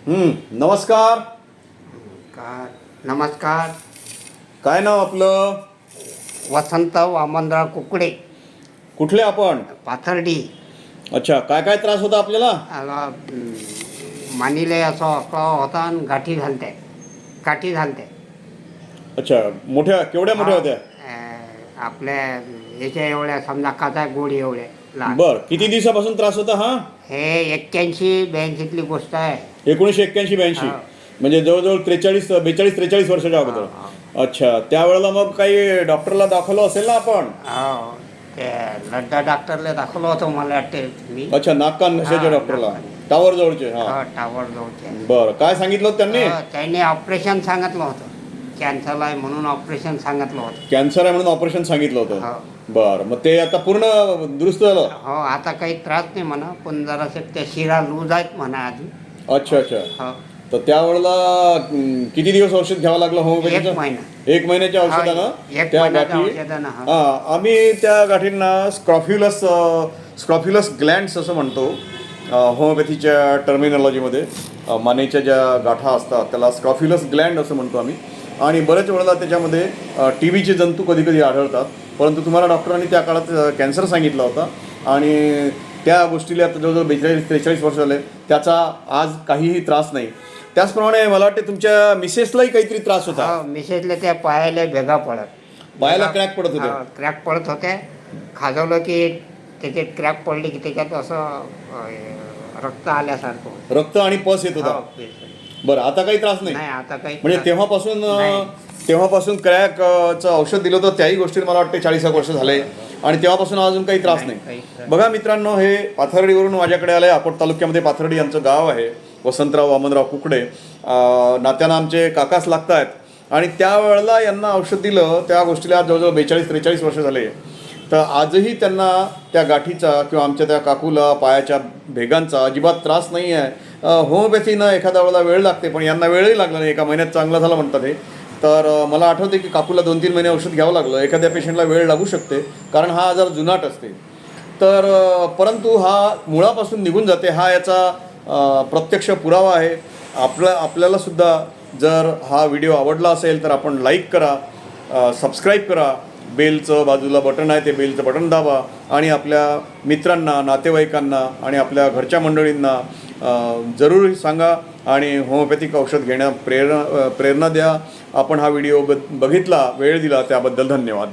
नमस्कार. नमस्कार. काय नाव आपलं? वसंत वामनराव कुकडे, कुठले आपण? पाथर्डी. अच्छा, काय काय त्रास होता आपल्याला? आला मानीले असं अकळा होता आणि गाठी झालते. अच्छा, केवढ्या मोठ्या होत्या? आपल्या याच्या एवढ्या, समजा काचा गोळी एवढ्या लहान. बर, किती दिवसापासून त्रास होता हा? हे 81-82 गोष्ट आहे. 1981-82. म्हणजे जवळजवळ 42-43 वर्षाच्या अगोदर. अच्छा, त्यावेळेला मग काही डॉक्टरला दाखवलं असेल ना आपण? हो, ते लड्डा डॉक्टरला दाखवलं होतं मला वाटते मी. अच्छा, नाक कान घशाच्या डॉक्टरला, टावर जवळचे. हा, टावर जवळचे. बरं, काय सांगितलं होतं त्यांनी? त्यांनी ऑपरेशन सांगितलं होतं. कॅन्सर आहे म्हणून ऑपरेशन सांगितलं होतं. कॅन्सर आहे म्हणून ऑपरेशन सांगितलं होतं. बरं, मग ते आता पूर्ण दुरुस्त झालं? हो, आता काही त्रास नाही म्हणा, पण जरासे त्या शिरा लूज आहेत म्हणा अजून. अच्छा. हो, तर त्यावेळेला किती दिवस औषध घ्यावं लागलं होमिओपॅथीचं? 1 महिना. 1 महिन्याच्या औषधानं 1 त्या महिन्याच्या गाठी. औषधानं. आम्ही त्या गाठींना स्क्रॉफ्युलस ग्लँड्स असं म्हणतो होमिओपॅथीच्या टर्मिनॉलॉजीमध्ये. मानेच्या ज्या गाठा असतात त्याला स्क्रॉफ्युलस ग्लँड असं म्हणतो आम्ही. आणि बऱ्याच वेळेला त्याच्यामध्ये TBचे जंतू कधी कधी आढळतात, परंतु तुम्हाला डॉक्टरांनी त्या काळात कॅन्सर सांगितला होता आणि त्या गोष्टीला आता जवळजवळ 42-43 वर्ष झाले, त्याचा आज काहीही त्रास नाही. त्याचप्रमाणे मला वाटते तुमच्या मिसेसलाही काहीतरी त्रास होता. मिसेसला त्या पायाला भेगा पडत, पायाला क्रॅक पडत होते. क्रॅक पडत होते. खाजवलं की त्याच्यात क्रॅक पडले की त्याच्यात असं रक्त आल्यासारखं, रक्त आणि पस येत होता. बरं, आता काही त्रास नाही? आता काही. म्हणजे तेव्हापासून क्रॅकचं औषध दिलं होतं, त्याही गोष्टीत मला वाटते 40 वर्ष झाले आणि तेव्हापासून अजून काही त्रास नाही. बघा मित्रांनो, हे पाथर्डीवरून माझ्याकडे आलं आहे. अकोट तालुक्यामध्ये पाथर्डी यांचं गाव आहे. वसंतराव वामनराव कुकडे, नात्यानं आमचे काकाच लागत आहेत. आणि त्यावेळेला यांना औषध दिलं, त्या गोष्टीला आज जवळजवळ 42-43 वर्ष झाले. तर आजही त्यांना त्या गाठीचा किंवा आमच्या त्या काकूला पायाच्या भेगांचा अजिबात त्रास नाही आहे. होमिओपॅथीनं एखाद्या वेळेला वेळ लागते, पण यांना वेळही लागला नाही. 1 महिन्यात चांगला झाला म्हणतात हे. तर मला आठवते की काकूला 2-3 महिने औषध घ्यावं लागलं. एखाद्या पेशंटला वेळ लागू शकते, कारण हा आजार जुनाट असते. तर परंतु हा मुळापासून निघून जाते, हा याचा प्रत्यक्ष पुरावा आहे. आपल्यालासुद्धा जर हा व्हिडिओ आवडला असेल तर आपण लाईक करा, सबस्क्राईब करा, बेलचं बाजूला बटन आहे ते बेलचं बटन दाबा आणि आपल्या मित्रांना, नातेवाईकांना आणि आपल्या घरच्या मंडळींना जरूर सांगा आणि होमिओपॅथिक औषध घेण्या प्रेरणा द्या. आपण हा व्हिडिओ बघितला, वेळ दिला त्याबद्दल धन्यवाद.